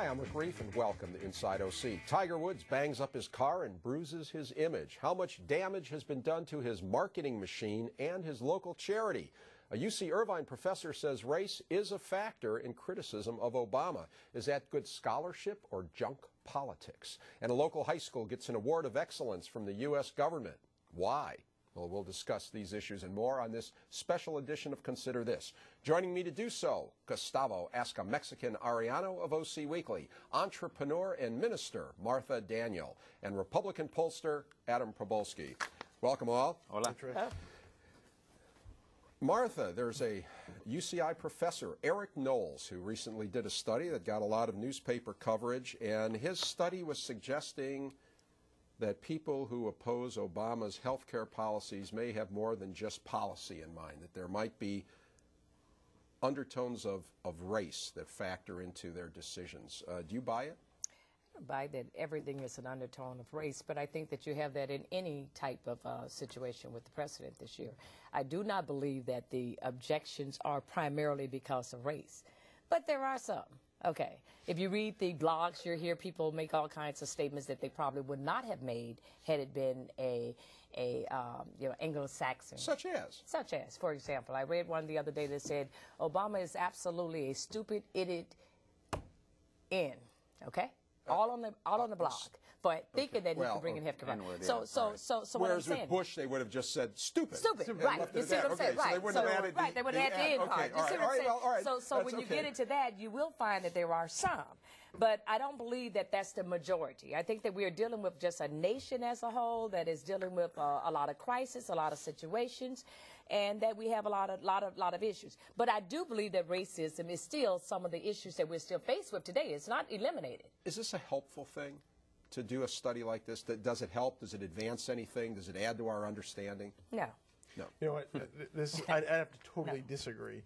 Hi, I'm Rick Reiff, and welcome to Inside OC. Tiger Woods bangs up his car and bruises his image. How much damage has been done to his marketing machine and his local charity? A UC Irvine professor says race is a factor in criticism of Obama. Is that good scholarship or junk politics? And a local high school gets an award of excellence from the U.S. government. Why? Well, we'll discuss these issues and more on this special edition of Consider This. Joining me to do so, Gustavo, Ask a Mexican Arellano of OC Weekly, entrepreneur and minister Martha Daniel, and Republican pollster Adam Probolsky. Welcome all. Hola. Martha, there's a UCI professor, Eric Knowles, who recently did a study that got a lot of newspaper coverage, and his study was suggesting that people who oppose Obama's health care policies may have more than just policy in mind, that there might be undertones of race that factor into their decisions. Do you buy it? I don't buy that everything is an undertone of race, but I think that you have that in any type of situation with the president this year. I do not believe that the objections are primarily because of race, but there are some. Okay, if you read the blogs, you hear people make all kinds of statements that they probably would not have made had it been a Anglo-Saxon. Such as? Such as, for example, I read one the other day that said, Obama is absolutely a stupid idiot in, okay? All on the blog, but thinking that he can bring in health care. So what I'm whereas saying, with Bush, they would have just said stupid. Stupid, right? You see what I'm saying, right? So they wouldn't have added right, they would have had the end part. You see what I'm saying? All right. So when you get into that, you will find that there are some, but I don't believe that that's the majority. I think that we are dealing with just a nation as a whole that is dealing with a lot of crisis, a lot of situations, and that we have a lot of issues. But I do believe that racism is still some of the issues that we're still faced with today. It's not eliminated. Is this a helpful thing to do a study like this? Does it help? Does it advance anything? Does it add to our understanding? No. No. You know what? I'd have to totally disagree.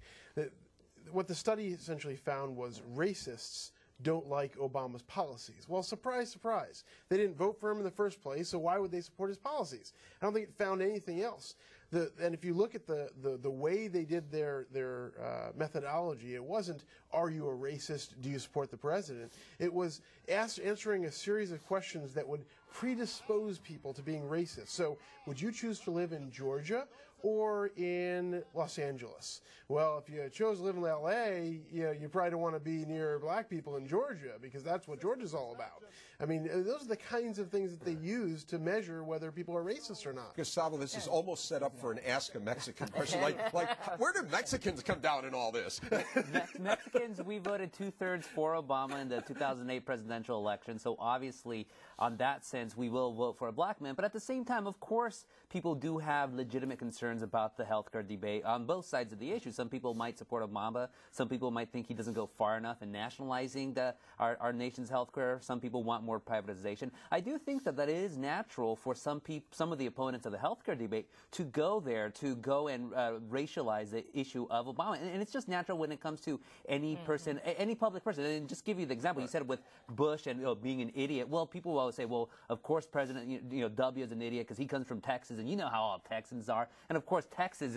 What the study essentially found was racists don't like Obama's policies. Well, surprise, surprise. They didn't vote for him in the first place, so why would they support his policies? I don't think it found anything else. And if you look at the way they did their methodology, it wasn't, are you a racist, do you support the president? It was answering a series of questions that would predispose people to being racist. So, would you choose to live in Georgia or in Los Angeles? Well, if you chose to live in L.A., you probably don't want to be near black people in Georgia because that's what Georgia's all about. I mean, those are the kinds of things that they use to measure whether people are racist or not. Gustavo, this is almost set up for an Ask a Mexican question. Like, where do Mexicans come down in all this? Mexicans, we voted 2/3 for Obama in the 2008 presidential election, so obviously, on that sense, we will vote for a black man. But at the same time, of course, people do have legitimate concerns about the healthcare debate on both sides of the issue. Some people might support Obama. Some people might think he doesn't go far enough in nationalizing our nation's healthcare. Some people want more privatization. I do think that it is natural for some of the opponents of the healthcare debate to go there, to go and racialize the issue of Obama. And it's just natural when it comes to any person, any public person. And just give you the example, you said with Bush and being an idiot. Well, people will always say, well, of course President W is an idiot because he comes from Texas, and you know how all Texans are. And of course, Texans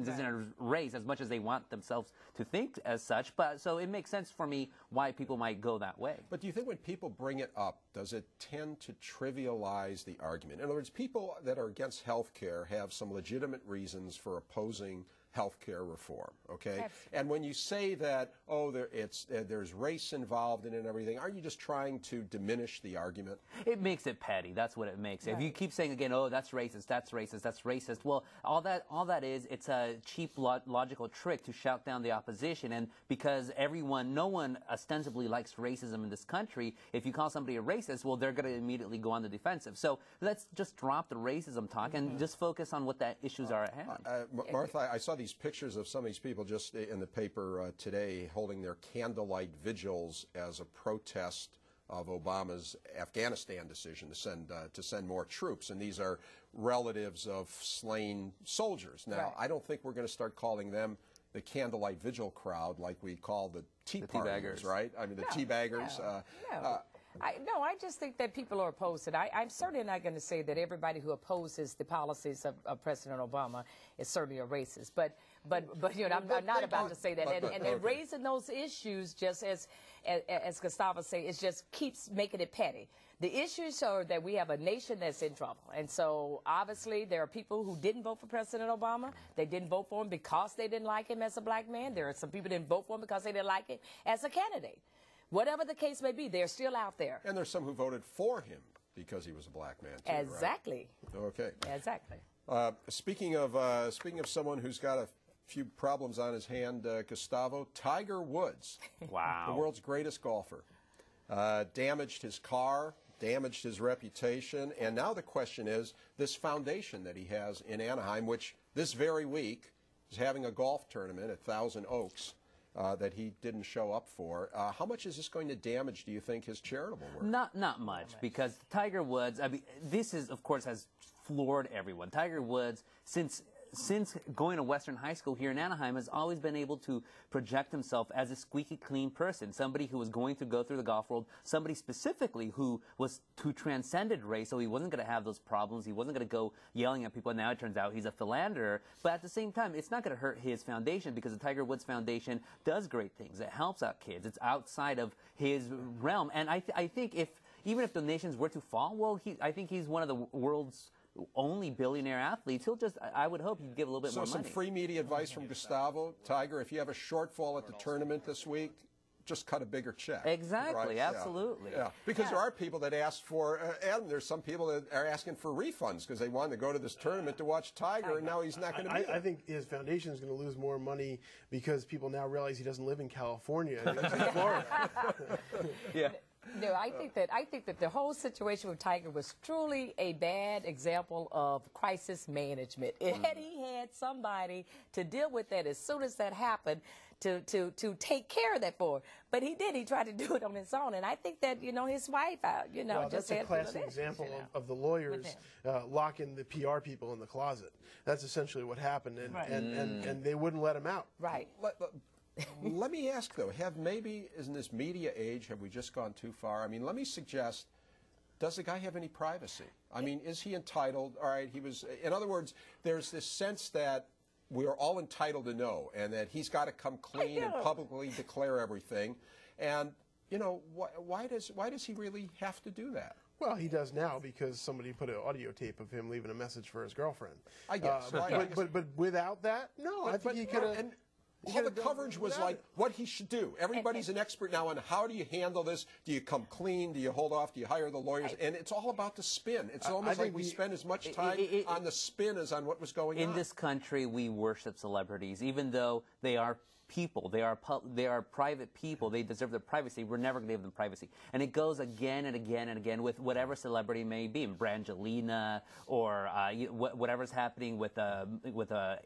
isn't a race as much as they want themselves to think as such. But so it makes sense for me why people might go that way. But do you think when people bring it up, does it tend to trivialize the argument? In other words, people that are against health care have some legitimate reasons for opposing health care reform, okay? Absolutely. And when you say that, oh, there's race involved in it and everything, aren't you just trying to diminish the argument? It makes it petty. That's what it makes it. Right. If you keep saying again, oh, that's racist, that's racist, that's racist, well, all that is, it's a cheap logical trick to shout down the opposition. And because no one ostensibly likes racism in this country, if you call somebody a racist, well, they're going to immediately go on the defensive. So let's just drop the racism talk and just focus on what the issues are at hand. Martha, I saw these pictures of some of these people just in the paper today holding their candlelight vigils as a protest of Obama's Afghanistan decision to send more troops, and these are relatives of slain soldiers. Now, right. I don't think we're going to start calling them the candlelight vigil crowd like we call the tea parties, right? I mean, the tea baggers. No, I just think that people are opposed to it. I'm certainly not going to say that everybody who opposes the policies of President Obama is certainly a racist. But you know, I'm not about to say that. And raising those issues, just as Gustavo said, it just keeps making it petty. The issues are that we have a nation that's in trouble. And so, obviously, there are people who didn't vote for President Obama. They didn't vote for him because they didn't like him as a black man. There are some people who didn't vote for him because they didn't like him as a candidate. Whatever the case may be, they're still out there. And there's some who voted for him because he was a black man, too, Exactly. Right? Okay. Exactly. Speaking of someone who's got a few problems on his hand, Gustavo, Tiger Woods. Wow. The world's greatest golfer. Damaged his car, damaged his reputation, and now the question is this foundation that he has in Anaheim, which this very week is having a golf tournament at Thousand Oaks that he didn't show up for. How much is this going to damage, do you think, his charitable work? Not much, because Tiger Woods, I mean, this is, of course, has floored everyone. Tiger Woods, since going to Western High School here in Anaheim, has always been able to project himself as a squeaky clean person, somebody who was going to go through the golf world, somebody specifically who transcended race, so he wasn't going to have those problems, he wasn't going to go yelling at people. Now it turns out he's a philanderer, but at the same time, it's not going to hurt his foundation, because the Tiger Woods Foundation does great things. It helps out kids. It's outside of his realm, and I think even if donations were to fall, well, I think he's one of the world's only billionaire athletes. I would hope he'd give a little bit more money. So some free media advice from Gustavo. Tiger, if you have a shortfall at the tournament this week, just cut a bigger check. Exactly, right? absolutely. Yeah. Because there are people that ask for, Adam, there's some people that are asking for refunds because they wanted to go to this tournament to watch Tiger, and now he's not going to be there. I think his foundation is going to lose more money because people now realize he doesn't live in California. He lives in Florida. Yeah. No, I think that the whole situation with Tiger was truly a bad example of crisis management. Had he had somebody to deal with that as soon as that happened, to take care of that for him. But he did. He tried to do it on his own. And I think that, you know, his wife, well, just that's a classic example of the lawyers locking the PR people in the closet. That's essentially what happened. And they wouldn't let him out. Right. Let me ask, though, maybe in this media age, have we just gone too far? I mean, let me suggest, does the guy have any privacy? I mean, is he entitled? All right, in other words, there's this sense that we are all entitled to know, and that he's got to come clean and publicly declare everything. And, you know, why does he really have to do that? Well, he does now because somebody put an audio tape of him leaving a message for his girlfriend. I guess. But without that, no, I think he could have. All the coverage was like what he should do. Everybody's an expert now on how do you handle this. Do you come clean? Do you hold off? Do you hire the lawyers? And it's all about the spin. It's almost like we spend as much time on the spin as on what was going on. In this country, we worship celebrities, even though they are people. They are private people. They deserve their privacy. We're never going to give them privacy. And it goes again and again and again with whatever celebrity may be, Brangelina or whatever's happening with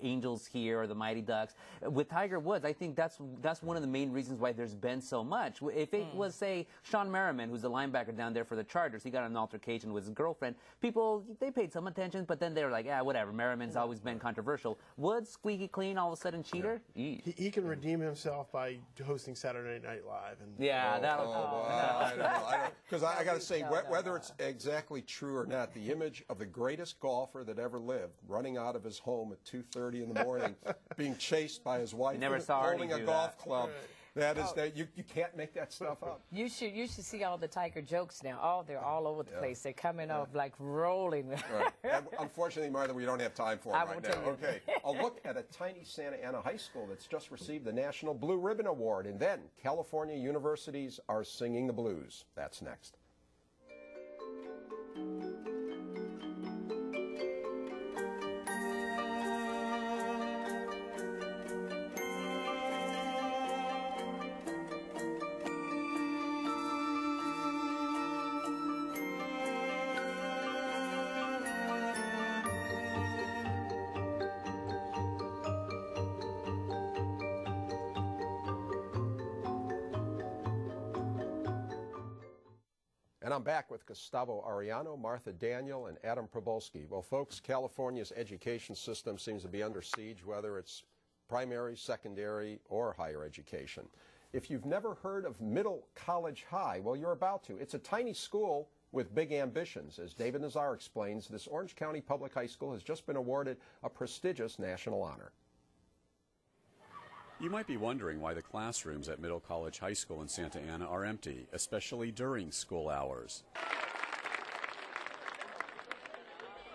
Angels here or the Mighty Ducks. With Tiger Woods, I think that's one of the main reasons why there's been so much. If it was, say, Sean Merriman, who's the linebacker down there for the Chargers, he got in an altercation with his girlfriend. People, they paid some attention, but then they were like, whatever. Merriman's always been controversial. Woods, squeaky clean, all of a sudden cheater? Yeah. He can redeem himself by hosting Saturday Night Live. And I don't know. Because I got to say, whether it's exactly true or not, the image of the greatest golfer that ever lived, running out of his home at 2:30 in the morning, being chased by his wife, holding a golf club. You can't make that stuff up. You should see all the Tiger jokes now. They're all over the place. They're coming off like rolling. Right. And unfortunately, Martha, we don't have time for them right now. Okay. A look at a tiny Santa Ana high school that's just received the National Blue Ribbon Award, and then California universities are singing the blues. That's next. And I'm back with Gustavo Arellano, Martha Daniel, and Adam Probolsky. Well, folks, California's education system seems to be under siege, whether it's primary, secondary, or higher education. If you've never heard of Middle College High, well, you're about to. It's a tiny school with big ambitions. As David Nazar explains, this Orange County Public High School has just been awarded a prestigious national honor. You might be wondering why the classrooms at Middle College High School in Santa Ana are empty, especially during school hours.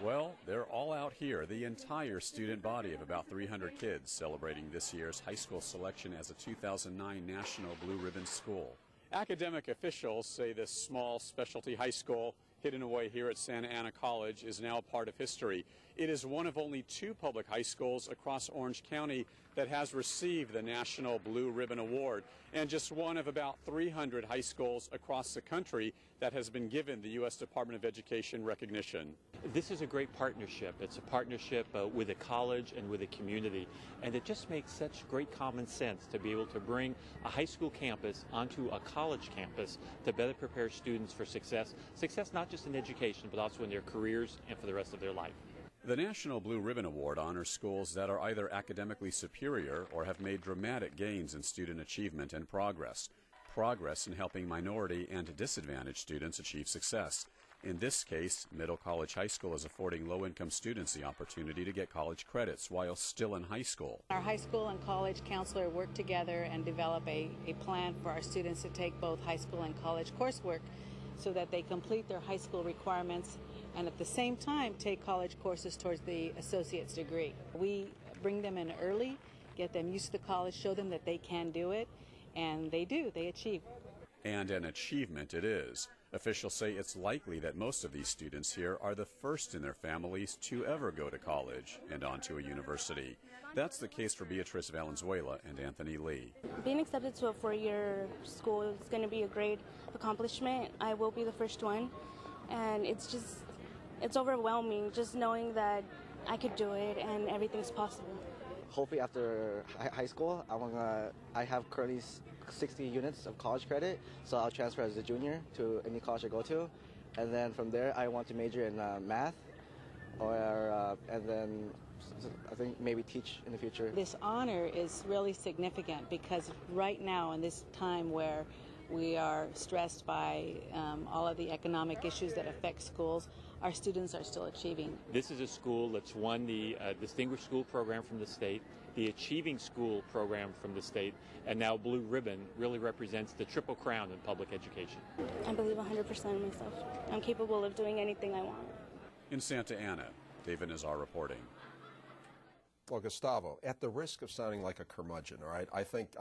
Well, they're all out here, the entire student body of about 300 kids celebrating this year's high school selection as a 2009 National Blue Ribbon School. Academic officials say this small specialty high school hidden away here at Santa Ana College is now part of history. It is one of only 2 public high schools across Orange County that has received the National Blue Ribbon Award, and just one of about 300 high schools across the country that has been given the U.S. Department of Education recognition. This is a great partnership. It's a partnership with a college and with a community, and it just makes such great common sense to be able to bring a high school campus onto a college campus to better prepare students for success not just in education, but also in their careers and for the rest of their life. The National Blue Ribbon Award honors schools that are either academically superior or have made dramatic gains in student achievement and progress in helping minority and disadvantaged students achieve success. In this case, Middle College High School is affording low-income students the opportunity to get college credits while still in high school. Our high school and college counselor work together and develop a plan for our students to take both high school and college coursework so that they complete their high school requirements and at the same time take college courses towards the associate's degree. We bring them in early, get them used to the college, show them that they can do it, and they do, they achieve. And an achievement it is. Officials say it's likely that most of these students here are the first in their families to ever go to college and on to a university. That's the case for Beatrice Valenzuela and Anthony Lee. Being accepted to a 4-year school is going to be a great accomplishment. I will be the first one, and it's overwhelming just knowing that I could do it and everything's possible. Hopefully after high school, I have currently 60 units of college credit, so I'll transfer as a junior to any college I go to, and then from there I want to major in math, and then I think maybe teach in the future. This honor is really significant because right now in this time where we are stressed by all of the economic issues that affect schools, our students are still achieving. This is a school that's won the Distinguished School Program from the state, the Achieving School Program from the state, and now Blue Ribbon really represents the triple crown in public education. I believe 100% in myself. I'm capable of doing anything I want. In Santa Ana, David Nazar reporting. Well, Gustavo, at the risk of sounding like a curmudgeon, all right, I think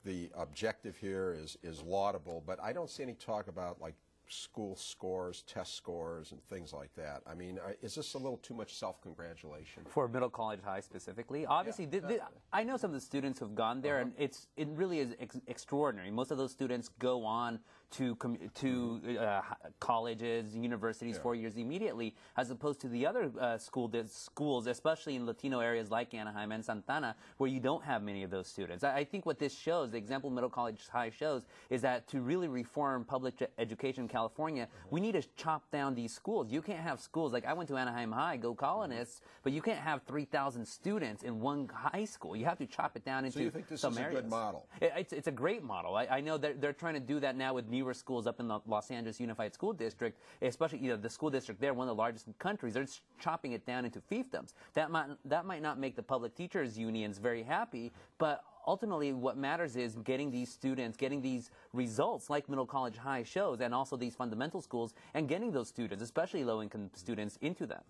the objective here is laudable, but I don't see any talk about like school scores, test scores, and things like that. I mean, is this a little too much self-congratulation? For Middle College High specifically? Obviously, yeah, I know some of the students who've gone there, and it really is extraordinary. Most of those students go on to colleges, universities, 4 years immediately, as opposed to the other schools, especially in Latino areas like Anaheim and Santana, where you don't have many of those students. I think what this shows, the example Middle College High shows, is that to really reform public education in California, we need to chop down these schools. You can't have schools like I went to Anaheim High, go Colonists, but you can't have 3,000 students in one high school. You have to chop it down into some areas. So you think this is a good model? It's a great model. I know they're trying to do that now with newer schools up in the Los Angeles Unified School District, especially the school district there, one of the largest in the country. They're just chopping it down into fiefdoms. That might not make the public teachers unions very happy, but ultimately what matters is getting these students, getting these results like Middle College High shows, and also these fundamental schools, and getting those students, especially low-income students, into them.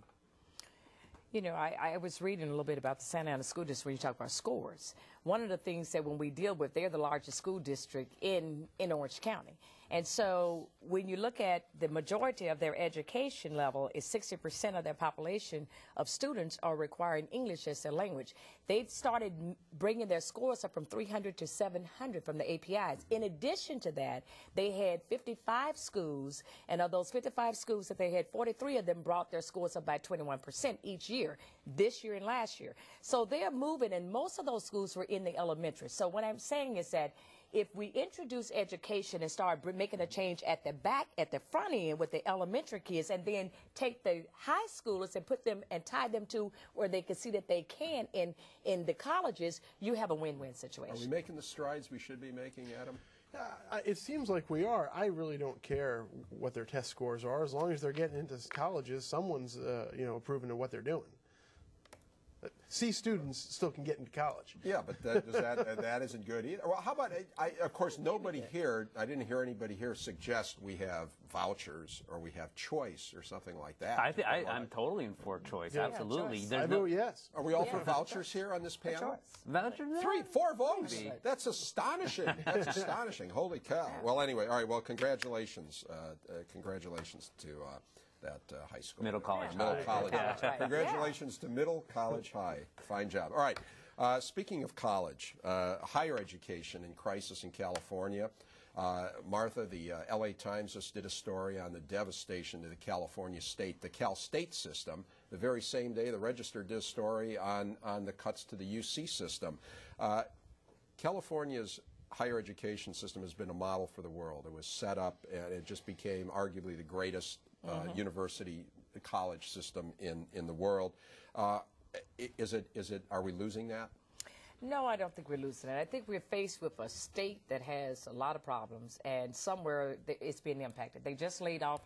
You know, I was reading a little bit about the Santa Ana School District when you talk about scores. One of the things that when we deal with, they're the largest school district in Orange County. And so when you look at the majority of their education level is 60% of their population of students are requiring English as their language. They've started bringing their scores up from 300 to 700 from the APIs. In addition to that, they had 55 schools, and of those 55 schools that they had, 43 of them brought their scores up by 21% each year, this year and last year. So they're moving, and most of those schools were in the elementary. So what I'm saying is that if we introduce education and start making a change at the back, at the front end with the elementary kids, and then take the high schoolers and put them and tie them to where they can see that they can in the colleges, you have a win-win situation. Are we making the strides we should be making, Adam? It seems like we are. I really don't care what their test scores are, as long as they're getting into colleges. Someone's, approving of what they're doing. C students still can get into college. Yeah, but that isn't good either. Well, how about, of course, nobody here, I didn't hear anybody here suggest we have vouchers or we have choice or something like that. I'm totally for choice, absolutely. Choice. I vote yes. Are we all for vouchers here on this panel? Vouchers? 3, 4 votes. That's astonishing. That's astonishing. Holy cow. Well, anyway, all right, well, congratulations. Congratulations to that high school. Middle college high. Middle college. Right. Congratulations to Middle College High. Fine job. All right. Speaking of college, higher education in crisis in California. Martha, the LA Times just did a story on the devastation to the California state, the Cal State system. The very same day, the Register did a story on the cuts to the UC system. California's higher education system has been a model for the world. It was set up, and it just became arguably the greatest university college system in the world. Are we losing that? No, I don't think we're losing it. I think we're faced with a state that has a lot of problems, and somewhere it's being impacted. They just laid off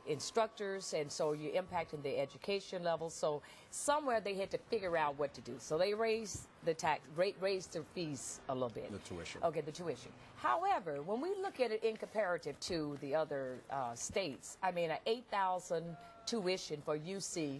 instructors, and so you're impacting the education level. So somewhere they had to figure out what to do. So they raised the raised the fees a little bit. The tuition. Okay, the tuition. However, when we look at it in comparative to the other states, I mean, an $8,000 tuition for UC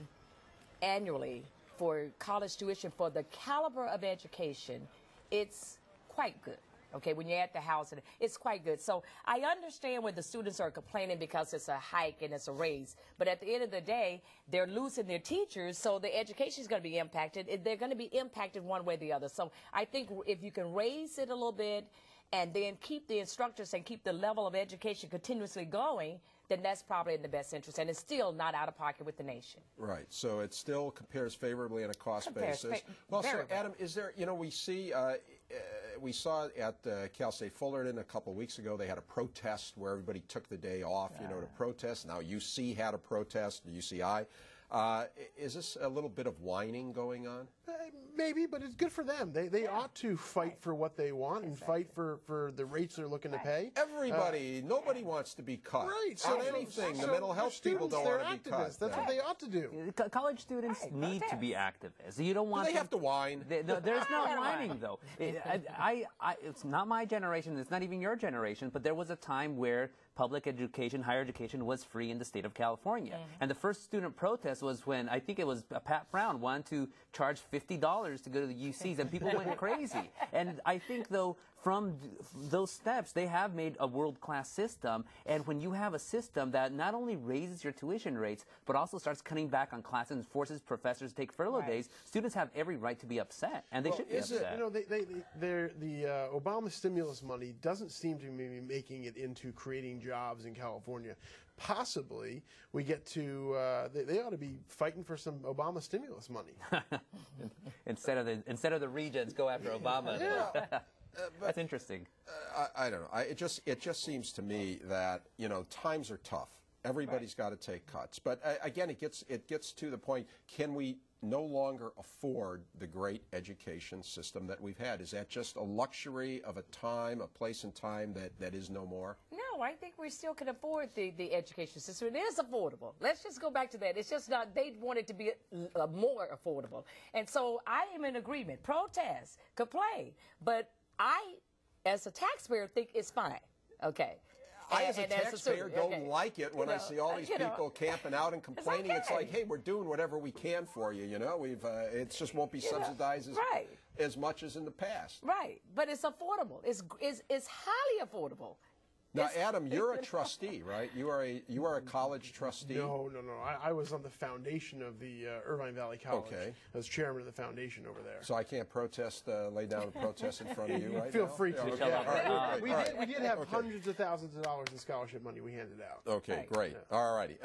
annually for college tuition for the caliber of education, it's quite good. Okay, when you're at the house, it's quite good. So I understand when the students are complaining because it's a hike and it's a raise. But at the end of the day, they're losing their teachers, so the education is going to be impacted. They're going to be impacted one way or the other. So I think if you can raise it a little bit and then keep the instructors and keep the level of education continuously going, then that's probably in the best interest, and it's still not out of pocket with the nation. Right. So it still compares favorably on a cost basis. Well, so Adam, is there? We saw at Cal State Fullerton a couple of weeks ago. They had a protest where everybody took the day off, to protest. Now UC had a protest, the UCI. Is this a little bit of whining going on? Maybe, but it's good for them. They ought to fight for what they want and fight for the rates they're looking to pay. Everybody, nobody wants to be cut. Right. So anything, the mental health people don't want to be cut. That's what they ought to do. College students need to be activists. You don't want Do they have to whine? No, there's no whining, though. It's not my generation. It's not even your generation. But there was a time where public education, higher education, was free in the state of California. And the first student protest was when, I think it was Pat Brown, wanted to charge $50 to go to the UCs, and people went crazy. And I think, though, from those steps, they have made a world-class system. And when you have a system that not only raises your tuition rates, but also starts cutting back on classes and forces professors to take furlough days, students have every right to be upset, and they should be upset. The Obama stimulus money doesn't seem to be making it into creating jobs in California. Possibly we get to they ought to be fighting for some Obama stimulus money. instead of the regions go after Obama. That's interesting. I don't know. It just seems to me that times are tough. Everybody's got to take cuts. But again, it gets to the point: can we no longer afford the great education system that we've had? Is that just a luxury of a place and time that is no more? No, I think we still can afford the education system. It is affordable. Let's just go back to that. It's just not, they want it to be more affordable. And so I am in agreement. Protest, complain. But I, as a taxpayer, think it's fine. Okay. I, as a taxpayer, don't like it when I see all these people camping out and complaining. It's like, hey, we're doing whatever we can for you. We've it just won't be subsidized as much as in the past. Right, but it's affordable. It's highly affordable. Now, Adam, you're a trustee, right? You are a college trustee. No. I was on the foundation of the Irvine Valley College. Okay. I was chairman of the foundation over there. So I can't protest, lay down a protest in front of you right Feel now? free to. Okay. We did have hundreds of thousands of dollars in scholarship money we handed out. Okay, great. All righty.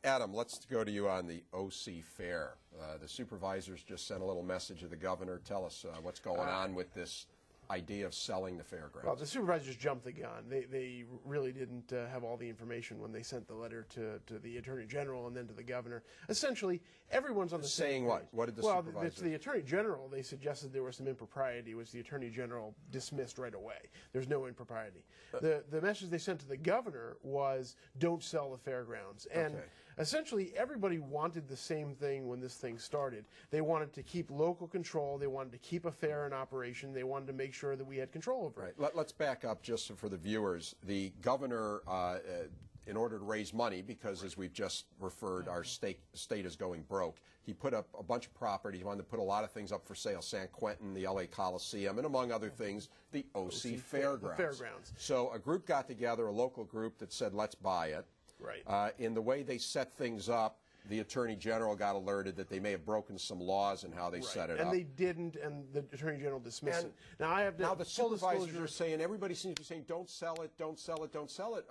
Adam, let's go to you on the OC Fair. The supervisors just sent a little message to the governor. Tell us what's going on with this idea of selling the fairgrounds? Well, the supervisors jumped the gun. They really didn't have all the information when they sent the letter to the Attorney General and then to the governor. Essentially, everyone's on the same saying page. what? What did the well, supervisors? it's the Attorney General. They suggested there was some impropriety, which the Attorney General dismissed right away. There's no impropriety. The message they sent to the governor was, don't sell the fairgrounds. And essentially, everybody wanted the same thing when this thing started. They wanted to keep local control. They wanted to keep a fair in operation. They wanted to make sure that we had control over it. Right. Let's back up just for the viewers. The governor, in order to raise money, because as we've just referred, our state is going broke, he put up a bunch of property. He wanted to put a lot of things up for sale: San Quentin, the LA Coliseum, and among other things, the OC Fairgrounds. The fairgrounds. So a group got together, a local group that said, let's buy it. Right. In the way they set things up, the Attorney General got alerted that they may have broken some laws in how they set it up. And they didn't, and the Attorney General dismissed it. Now, I have to, now the full supervisors disclosure, are saying, everybody seems to be saying, don't sell it, don't sell it, don't sell it.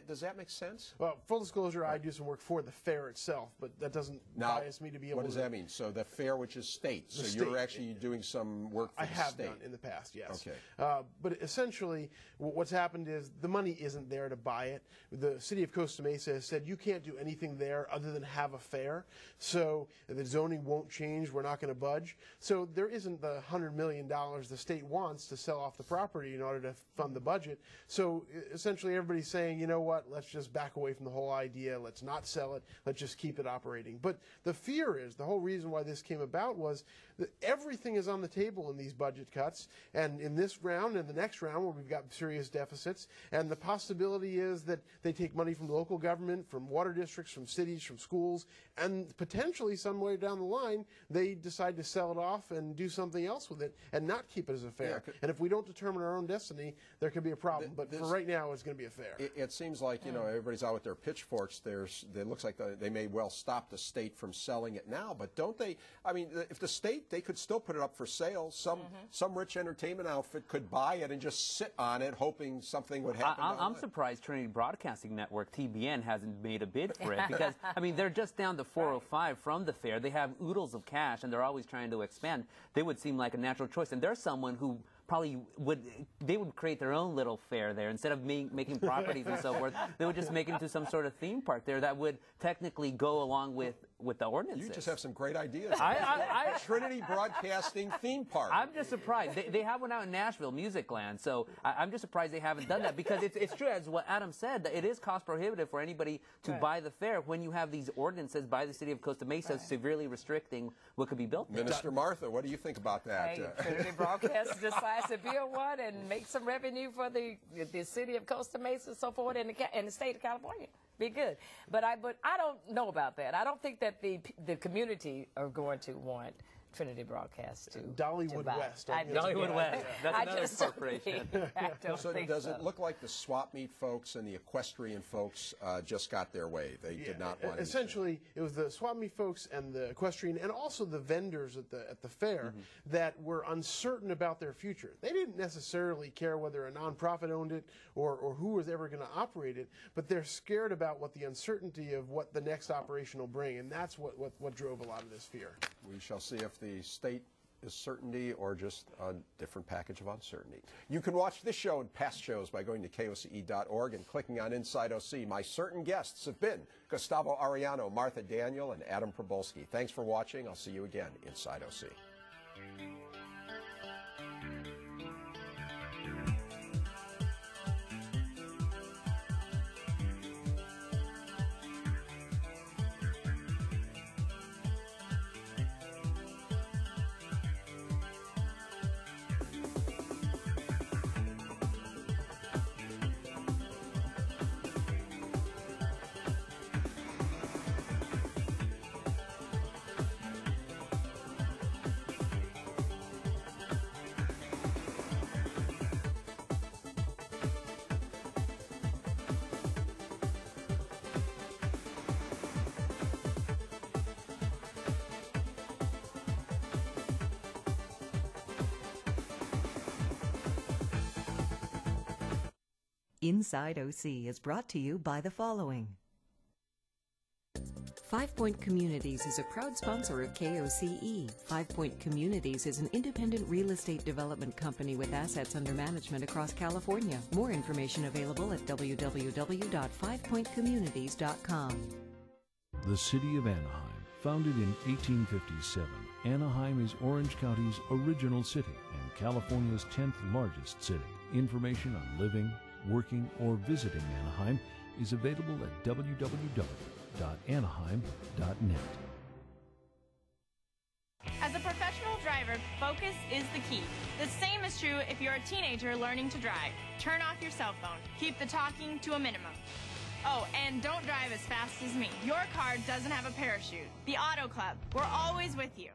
Does that make sense? Well, full disclosure, I do some work for the fair itself, but that doesn't bias me to be able to... What does that mean? So the fair, which is state. So you're actually doing some work for the state. I have done in the past, yes. Okay. But essentially, what's happened is the money isn't there to buy it. The city of Costa Mesa has said you can't do anything there other than have a fair. So the zoning won't change. We're not going to budge. So there isn't the $100 million the state wants to sell off the property in order to fund the budget. So essentially everybody's saying, you know what, let's just back away from the whole idea. Let's not sell it. Let's just keep it operating. But the fear is, the whole reason why this came about was that everything is on the table in these budget cuts. And in this round and the next round where we've got serious deficits, and the possibility is that they take money from local government, from water districts, from cities, from schools, and potentially somewhere down the line they decide to sell it off and do something else with it and not keep it as a fair. Yeah, and if we don't determine our own destiny, there could be a problem. But for right now, it's going to be a fair. It seems like, you know, everybody's out with their pitchforks. It looks like they may well stop the state from selling it now, but don't they? I mean, if the state, they could still put it up for sale. Some rich entertainment outfit could buy it and just sit on it, hoping something would happen. I'm surprised Trinity Broadcasting Network, TBN, hasn't made a bid for it because, I mean, they're just down to 405 from the fair. They have oodles of cash, and they're always trying to expand. They would seem like a natural choice, and there's someone who probably would create their own little fair there instead of making properties and so forth. They would just make it into some sort of theme park there that would technically go along with the ordinances. You just have some great ideas. Trinity Broadcasting theme park. I'm just surprised. They have one out in Nashville, Musicland, so I'm just surprised they haven't done that because it's true, as what Adam said, that it is cost prohibitive for anybody to buy the fair when you have these ordinances by the city of Costa Mesa severely restricting what could be built there. Minister Martha, what do you think about that? Hey, Trinity Broadcast decides to build one and make some revenue for the city of Costa Mesa and so forth in the state of California. Be good. But I don't know about that. I don't think that the community are going to want Trinity Broadcast to Dollywood West. Dollywood West. That's another corporation. So does it look like the swap meet folks and the equestrian folks just got their way? They did not want essentially, it was the swap meet folks and the equestrian and also the vendors at the fair that were uncertain about their future. They didn't necessarily care whether a nonprofit owned it or who was ever going to operate it, but they're scared about what the uncertainty of what the next operation will bring, and that's what drove a lot of this fear. We shall see if the state is certainty or just a different package of uncertainty. You can watch this show and past shows by going to KOCE.org and clicking on Inside OC. My certain guests have been Gustavo Arellano, Martha Daniel, and Adam Probolsky. Thanks for watching. I'll see you again Inside OC. Inside OC is brought to you by the following. 5 Point Communities is a proud sponsor of KOCE. 5 Point Communities is an independent real estate development company with assets under management across California. More information available at www.fivepointcommunities.com. The City of Anaheim, founded in 1857, Anaheim is Orange County's original city and California's 10th largest city. Information on living, working, or visiting Anaheim is available at www.anaheim.net. As a professional driver, focus is the key. The same is true if you're a teenager learning to drive. Turn off your cell phone. Keep the talking to a minimum. Oh, and don't drive as fast as me. Your car doesn't have a parachute. The Auto Club, we're always with you.